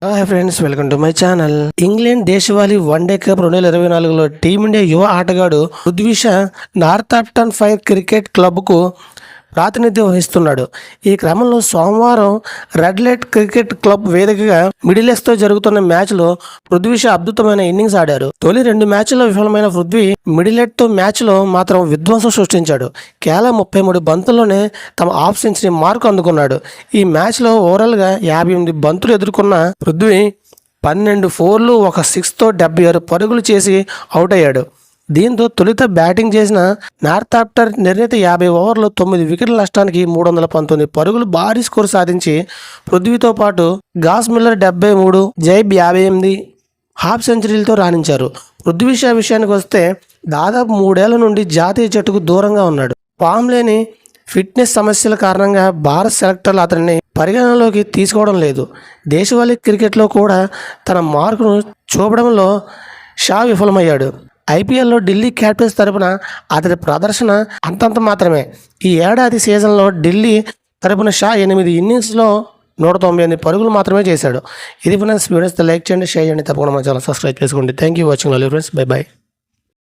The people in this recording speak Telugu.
Hi friends, welcome to my channel. England దేశవాళీ వన్డే కప్ 2024లో టీమిండియా యువ ఆటగాడు పృథ్వీ షా నార్థాంప్టన్ ఫైర్ క్రికెట్ క్లబ్కు ప్రాతినిధ్యం వహిస్తున్నాడు. ఈ క్రమంలో సోమవారం రెడ్లెట్ క్రికెట్ క్లబ్ వేదికగా మిడిలెస్తో జరుగుతున్న మ్యాచ్లో పృథ్వీ షా అద్భుతమైన ఇన్నింగ్స్ ఆడారు. తొలి 2 మ్యాచ్ల్లో విఫలమైన పృథ్వీ మిడిలెట్తో మ్యాచ్లో మాత్రం విధ్వంసం సృష్టించాడు. కేవలం 33 బంతుల్లోనే తమ హాఫ్ సెంచరీ మార్కు అందుకున్నాడు. ఈ మ్యాచ్లో ఓవరాల్గా 58 బంతులు ఎదుర్కొన్న పృథ్వీ 12 ఫోర్లు, 1 సిక్స్తో 76 పరుగులు చేసి అవుట్ అయ్యాడు. దీంతో తొలుత బ్యాటింగ్ చేసిన నార్థాంప్టన్ నిర్ణీత 50 ఓవర్లో 9 వికెట్ల నష్టానికి 319 పరుగులు భారీ స్కోరు సాధించి పృథ్వీతో పాటు గాస్ మిల్లర్ 73, జైబ్ 58 హాఫ్ సెంచరీలతో రాణించారు. పృథ్వీ షా విషయానికి వస్తే దాదాపు 3 ఏళ్ల నుండి జాతీయ జట్టుకు దూరంగా ఉన్నాడు. ఫామ్ లేని ఫిట్నెస్ సమస్యల కారణంగా భారత సెలెక్టర్లు అతన్ని పరిగణనలోకి తీసుకోవడం లేదు. దేశవాళీ క్రికెట్లో కూడా తన మార్కును చూపడంలో షా విఫలమయ్యాడు. ఐపీఎల్లో ఢిల్లీ క్యాపిటల్స్ తరపున అతడి ప్రదర్శన అంతంత మాత్రమే. ఈ ఏడాది సీజన్లో ఢిల్లీ తరపున షా 8 ఇన్నింగ్స్లో 198 పరుగులు మాత్రమే చేశాడు. ఇది ఫ్రెండ్స్, వీడియోస్ లైక్ చేయండి, షేర్ చేయండి, తప్పకుండా మా ఛానల్ సబ్స్క్రైబ్ చేసుకోండి. Thank you watching. Friends, by by.